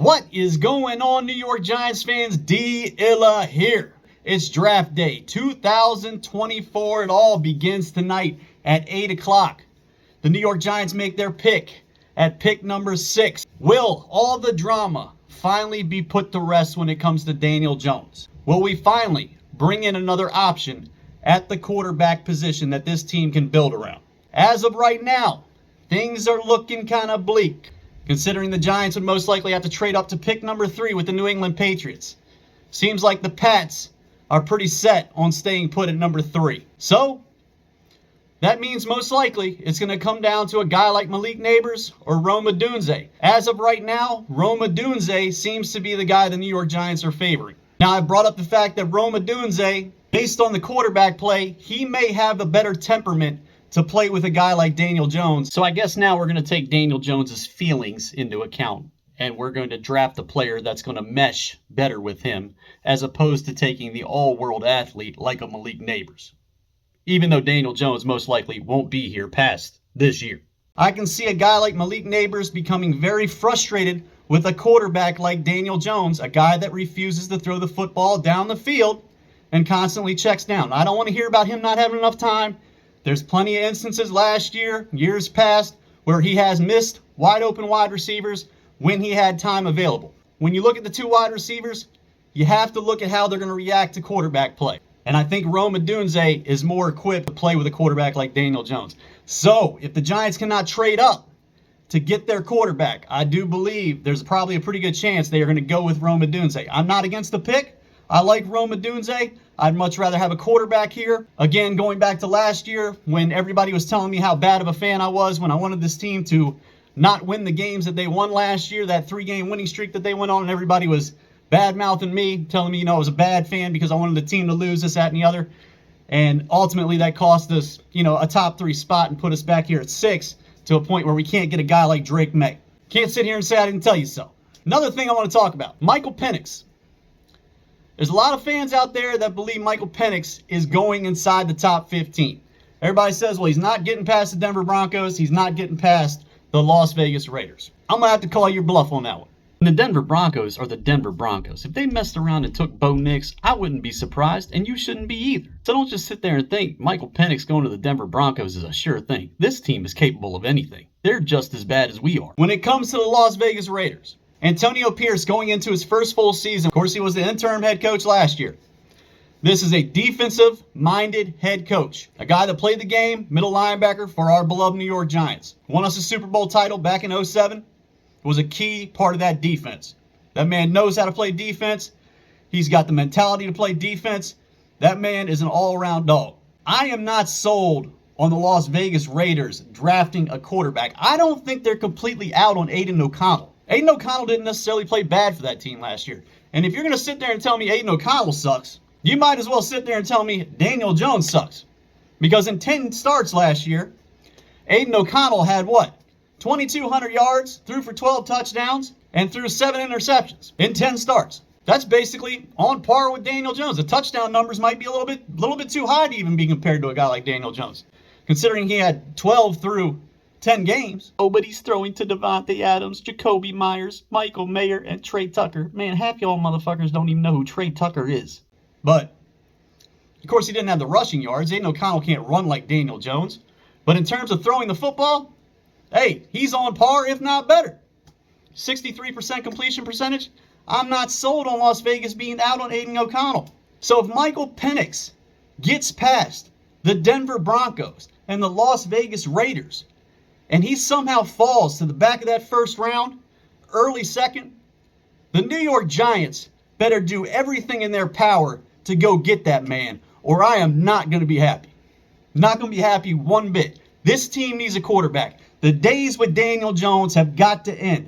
What is going on, New York Giants fans? D-Illa here. It's draft day 2024. It all begins tonight at 8 o'clock. The New York Giants make their pick at pick number 6. Will all the drama finally be put to rest when it comes to Daniel Jones? Will we finally bring in another option at the quarterback position that this team can build around? As of right now, things are looking kind of bleak, considering the Giants would most likely have to trade up to pick number 3 with the New England Patriots. Seems like the Pats are pretty set on staying put at number 3. So, that means most likely it's going to come down to a guy like Malik Nabers or Odunze. As of right now, Odunze seems to be the guy the New York Giants are favoring. Now, I brought up the fact that Odunze, based on the quarterback play, he may have a better temperament to play with a guy like Daniel Jones. So I guess now we're going to take Daniel Jones's feelings into account, and we're going to draft a player that's going to mesh better with him, as opposed to taking the all-world athlete like a Malik Nabers. Even though Daniel Jones most likely won't be here past this year. I can see a guy like Malik Nabers becoming very frustrated with a quarterback like Daniel Jones, a guy that refuses to throw the football down the field and constantly checks down. I don't want to hear about him not having enough time. There's plenty of instances last year, years past, where he has missed wide open wide receivers when he had time available. When you look at the 2 wide receivers, you have to look at how they're going to react to quarterback play. And I think Odunze is more equipped to play with a quarterback like Daniel Jones. So, if the Giants cannot trade up to get their quarterback, I do believe there's probably a pretty good chance they are going to go with Odunze. I'm not against the pick. I like Odunze. I'd much rather have a quarterback here. Again, going back to last year when everybody was telling me how bad of a fan I was when I wanted this team to not win the games that they won last year, that 3-game winning streak that they went on, and everybody was bad-mouthing me, telling me, I was a bad fan because I wanted the team to lose this, that, and the other. And ultimately that cost us, a top 3 spot and put us back here at 6 to a point where we can't get a guy like Drake Maye. Can't sit here and say I didn't tell you so. Another thing I want to talk about, Michael Penix. There's a lot of fans out there that believe Michael Penix is going inside the top 15. Everybody says, well, he's not getting past the Denver Broncos. He's not getting past the Las Vegas Raiders. I'm going to have to call your bluff on that one. And the Denver Broncos are the Denver Broncos. If they messed around and took Bo Nix, I wouldn't be surprised, and you shouldn't be either. So don't just sit there and think Michael Penix going to the Denver Broncos is a sure thing. This team is capable of anything. They're just as bad as we are. When it comes to the Las Vegas Raiders, Antonio Pierce going into his first full season. Of course, he was the interim head coach last year. This is a defensive-minded head coach. A guy that played the game, middle linebacker for our beloved New York Giants. Won us a Super Bowl title back in 2007. Was a key part of that defense. That man knows how to play defense. He's got the mentality to play defense. That man is an all-around dog. I am not sold on the Las Vegas Raiders drafting a quarterback. I don't think they're completely out on Aiden O'Connell. Aiden O'Connell didn't necessarily play bad for that team last year. And if you're going to sit there and tell me Aiden O'Connell sucks, you might as well sit there and tell me Daniel Jones sucks. Because in 10 starts last year, Aiden O'Connell had what? 2,200 yards, threw for 12 touchdowns, and threw 7 interceptions in 10 starts. That's basically on par with Daniel Jones. The touchdown numbers might be a little bit too high to even be compared to a guy like Daniel Jones, considering he had 12 through 10 games. Oh, but he's throwing to Devontae Adams, Jacoby Myers, Michael Mayer, and Trey Tucker. Man, half y'all motherfuckers don't even know who Trey Tucker is. But, of course, he didn't have the rushing yards. Aiden O'Connell can't run like Daniel Jones. But in terms of throwing the football, hey, he's on par, if not better. 63% completion percentage. I'm not sold on Las Vegas being out on Aiden O'Connell. So if Michael Penix gets past the Denver Broncos and the Las Vegas Raiders, and he somehow falls to the back of that first round, early second, the New York Giants better do everything in their power to go get that man, or I am not going to be happy. Not going to be happy one bit. This team needs a quarterback. The days with Daniel Jones have got to end.